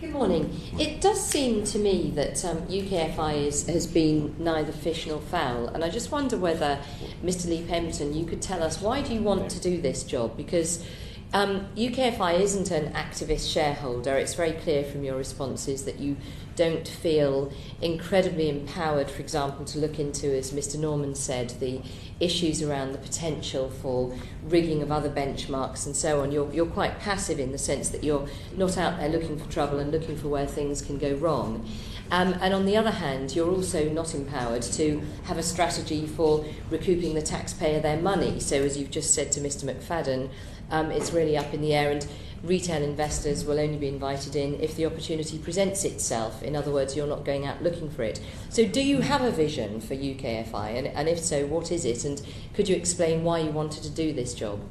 Good morning. It does seem to me that UKFI has been neither fish nor fowl, and I just wonder whether, Mr. Leigh-Pemberton, you could tell us, why do you want to do this job? Because UKFI isn't an activist shareholder. It's very clear from your responses that you don't feel incredibly empowered, for example, to look into, as Mr. Norman said, the issues around the potential for rigging of other benchmarks and so on. You're quite passive in the sense that you're not out there looking for trouble and looking for where things can go wrong. And on the other hand, you're also not empowered to have a strategy for recouping the taxpayer their money. So as you've just said to Mr. McFadden, it's really up in the air, and retail investors will only be invited in if the opportunity presents itself. In other words, you're not going out looking for it. So do you have a vision for UKFI, and if so, what is it? And could you explain why you wanted to do this job?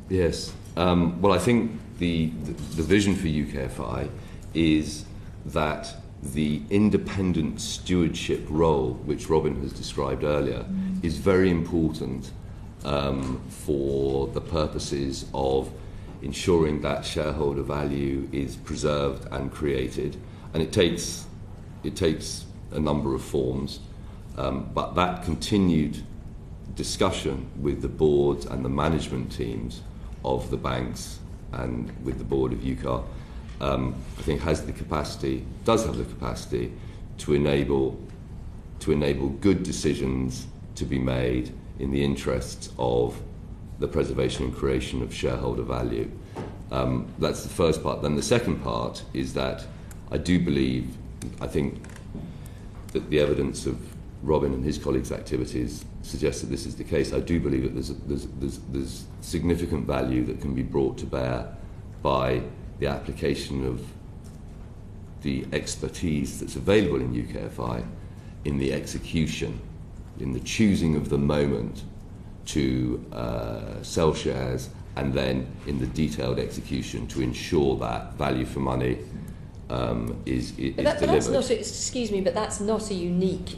Yes. Well, I think the vision for UKFI is that the independent stewardship role, which Robin has described earlier, is very important for the purposes of ensuring that shareholder value is preserved and created. And it takes a number of forms, but that continued discussion with the boards and the management teams of the banks and with the board of UKAR, I think does have the capacity to enable good decisions to be made in the interests of the preservation and creation of shareholder value. That's the first part. Then the second part is that I think that the evidence of Robin and his colleagues' activities suggests that this is the case. I do believe that there's significant value that can be brought to bear by the application of the expertise that's available in UKFI in the execution, in the choosing of the moment to sell shares, and then in the detailed execution to ensure that value for money is delivered. That's not, excuse me, but that's not a unique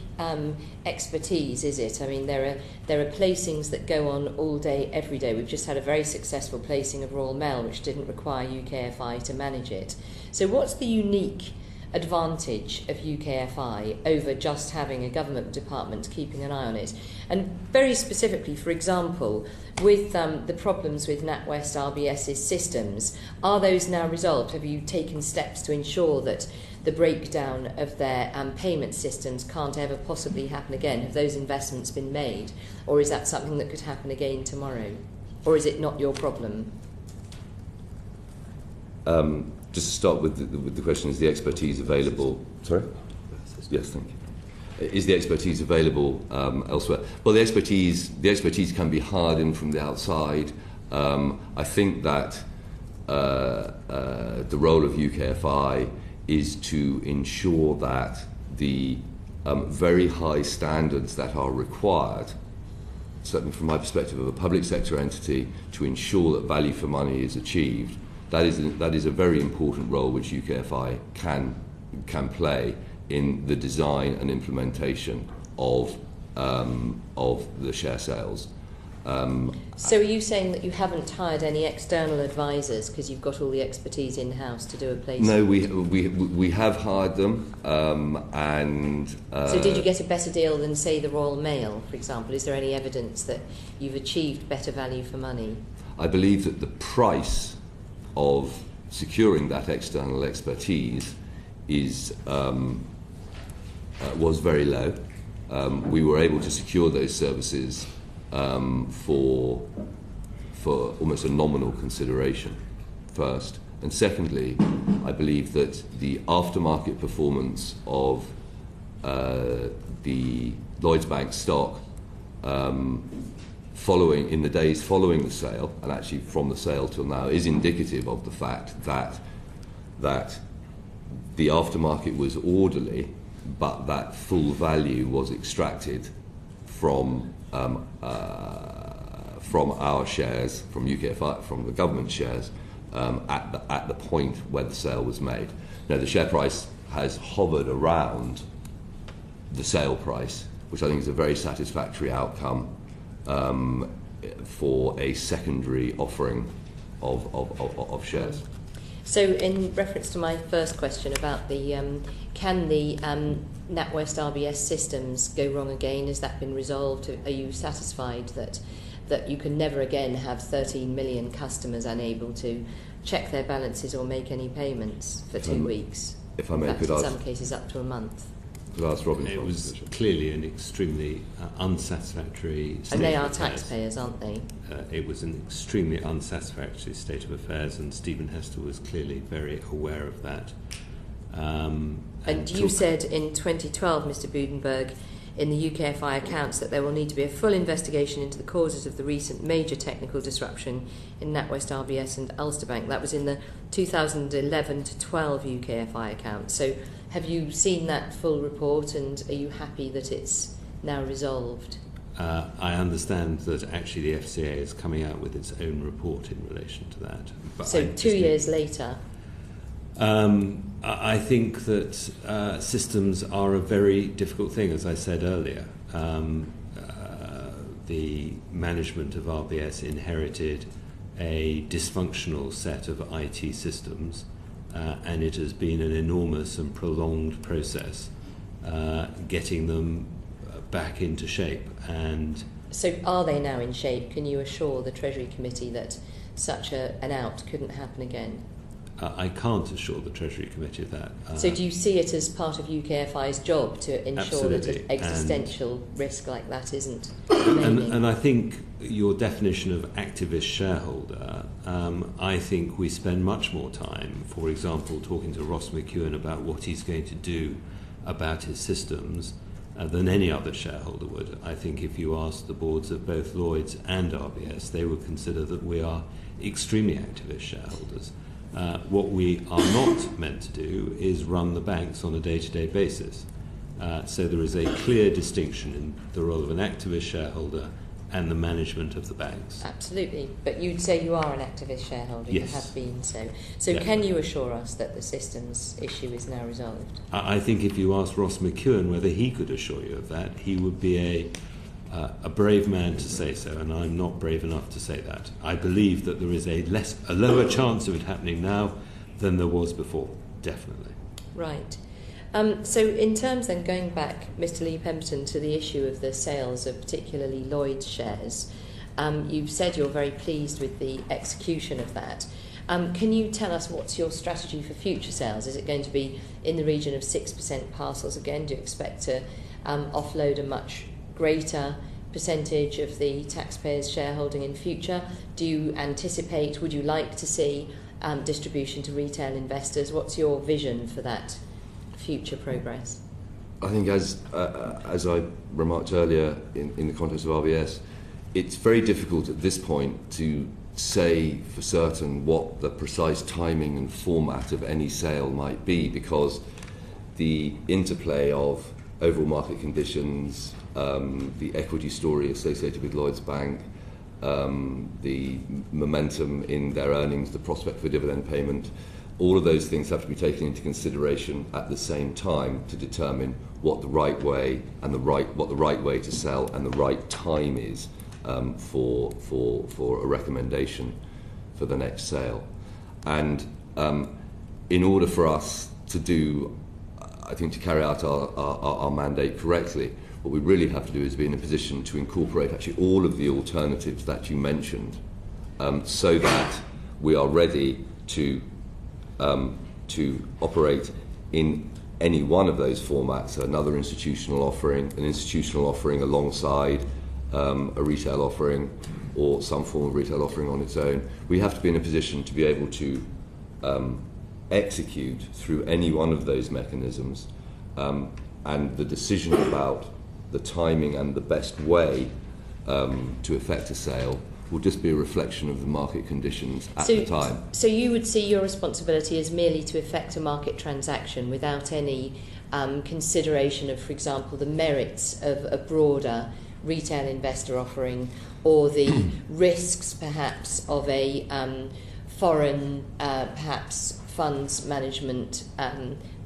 expertise, is it? I mean, there are placings that go on all day, every day. We've just had a very successful placing of Royal Mail, which didn't require UKFI to manage it. So what's the unique advantage of UKFI over just having a government department keeping an eye on it? And very specifically, for example, with the problems with NatWest RBS's systems, are those now resolved? Have you taken steps to ensure that the breakdown of their payment systems can't ever possibly happen again? Have those investments been made? Or is that something that could happen again tomorrow? Or is it not your problem? Just to start with the question, is the expertise available? Sorry? Yes, thank you. Is the expertise available elsewhere? Well, the expertise can be hired in from the outside. I think that the role of UKFI is to ensure that the very high standards that are required, certainly from my perspective of a public sector entity, to ensure that value for money is achieved. That is a very important role which UKFI can play in the design and implementation of the share sales. So are you saying that you haven't hired any external advisors because you've got all the expertise in-house to do a placement? No, we have hired them, and so did you get a better deal than, say, the Royal Mail, for example? Is there any evidence that you've achieved better value for money? I believe that the price of securing that external expertise was very low. We were able to secure those services for almost a nominal consideration, first. And secondly, I believe that the aftermarket performance of the Lloyds Bank stock in the days following the sale, and actually from the sale till now, is indicative of the fact that the aftermarket was orderly, but that full value was extracted from our shares, from UKFI, from the government shares, at the point where the sale was made. Now, the share price has hovered around the sale price, which I think is a very satisfactory outcome for a secondary offering of shares. So, in reference to my first question about the can the NatWest RBS systems go wrong again? Has that been resolved? Are you satisfied that you can never again have 13 million customers unable to check their balances or make any payments for 2 weeks? If I may, in some cases up to a month. It was clearly an extremely unsatisfactory state and they of are affairs. taxpayers, aren't they? It was an extremely unsatisfactory state of affairs, and Stephen Hester was clearly very aware of that. And you said in 2012, Mr. Budenberg, in the UKFI accounts that there will need to be a full investigation into the causes of the recent major technical disruption in NatWest RBS and Ulster Bank. That was in the 2011 to 12 UKFI accounts. So have you seen that full report, and are you happy that it's now resolved? I understand that actually the FCA is coming out with its own report in relation to that. But so 2 years later? I think that systems are a very difficult thing, as I said earlier. The management of RBS inherited a dysfunctional set of IT systems, and it has been an enormous and prolonged process getting them back into shape. And so are they now in shape? Can you assure the Treasury Committee that such an out couldn't happen again? I can't assure the Treasury Committee of that. So do you see it as part of UKFI's job to ensure that absolutely. an existential risk like that isn't and I think your definition of activist shareholder, I think we spend much more time, for example, talking to Ross McEwan about what he's going to do about his systems than any other shareholder would. I think if you ask the boards of both Lloyds and RBS, they would consider that we are extremely activist shareholders. What we are not meant to do is run the banks on a day-to-day basis. So there is a clear distinction in the role of an activist shareholder and the management of the banks. Absolutely. But you'd say you are an activist shareholder. Yes. You have been so. So Yeah. Can you assure us that the systems issue is now resolved? I think if you asked Ross McEwan whether he could assure you of that, he would be a brave man to say so, and I'm not brave enough to say that. I believe that there is a lower chance of it happening now than there was before, definitely. Right. So in terms then, going back, Mr. Leigh-Pemberton, to the issue of the sales of particularly Lloyds shares, you've said you're very pleased with the execution of that. Can you tell us what's your strategy for future sales? Is it going to be in the region of 6% parcels again? Do you expect to offload a much greater percentage of the taxpayers' shareholding in future? Do you anticipate, would you like to see distribution to retail investors? What's your vision for that future progress? I think, as I remarked earlier in the context of RBS, it's very difficult at this point to say for certain what the precise timing and format of any sale might be, because the interplay of overall market conditions, the equity story associated with Lloyds Bank, the momentum in their earnings, the prospect for dividend payment, all of those things have to be taken into consideration at the same time to determine what the right way and what the right way to sell and the right time is for a recommendation for the next sale. And in order for us to do, I think, to carry out our mandate correctly, what we really have to do is be in a position to incorporate actually all of the alternatives that you mentioned, so that we are ready to operate in any one of those formats, another institutional offering, an institutional offering alongside a retail offering, or some form of retail offering on its own. We have to be in a position to be able to execute through any one of those mechanisms, and the decision about the timing and the best way to effect a sale will just be a reflection of the market conditions at the time. So you would see your responsibility as merely to effect a market transaction without any consideration of, for example, the merits of a broader retail investor offering, or the risks perhaps of a foreign perhaps funds management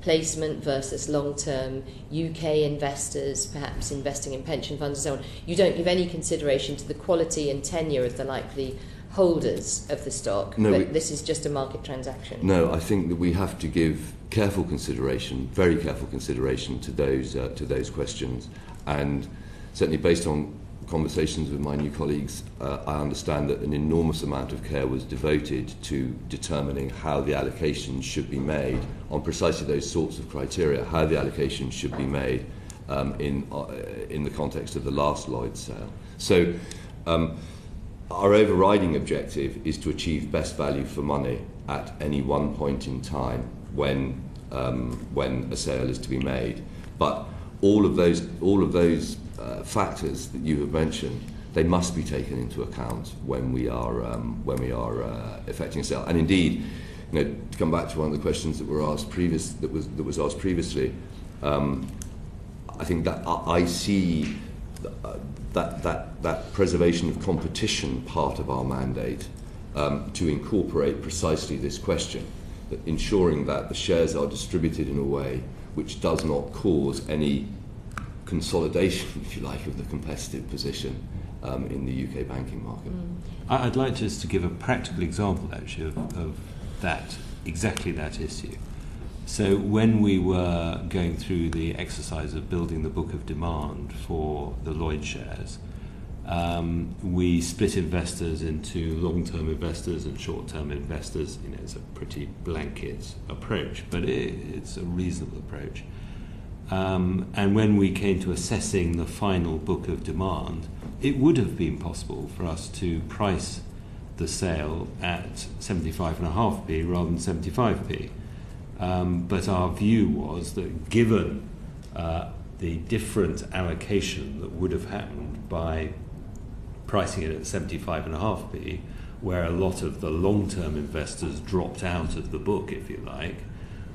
placement versus long-term UK investors perhaps investing in pension funds and so on. You don't give any consideration to the quality and tenure of the likely holders of the stock, No, but this is just a market transaction? No, I think that we have to give careful consideration, very careful consideration to those questions, and certainly based on conversations with my new colleagues, I understand that an enormous amount of care was devoted to determining how the allocations should be made on precisely those sorts of criteria, how the allocations should be made in the context of the last Lloyds sale. So our overriding objective is to achieve best value for money at any one point in time when a sale is to be made. But all of those factors that you have mentioned, they must be taken into account when we are effecting a sale. And indeed, to come back to one of the questions that was asked previously, I think that I see that preservation of competition part of our mandate to incorporate precisely this question, that ensuring that the shares are distributed in a way which does not cause any consolidation, if you like, of the competitive position in the UK banking market. I'd like just to give a practical example, actually, of that, exactly that issue. So when we were going through the exercise of building the book of demand for the Lloyds shares, we split investors into long-term investors and short-term investors. It's a pretty blanket approach, but it's a reasonable approach. And when we came to assessing the final book of demand, it would have been possible for us to price the sale at 75.5p rather than 75p. But our view was that given the different allocation that would have happened by pricing it at 75.5p, where a lot of the long-term investors dropped out of the book, if you like,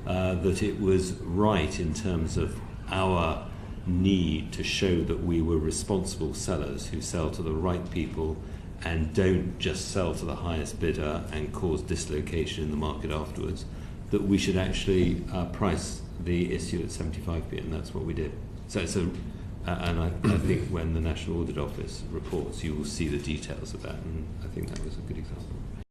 that it was right in terms of our need to show that we were responsible sellers who sell to the right people and don't just sell to the highest bidder and cause dislocation in the market afterwards, that we should actually price the issue at 75p, and that's what we did. So and I think when the National Audit Office reports, you will see the details of that, and I think that was a good example.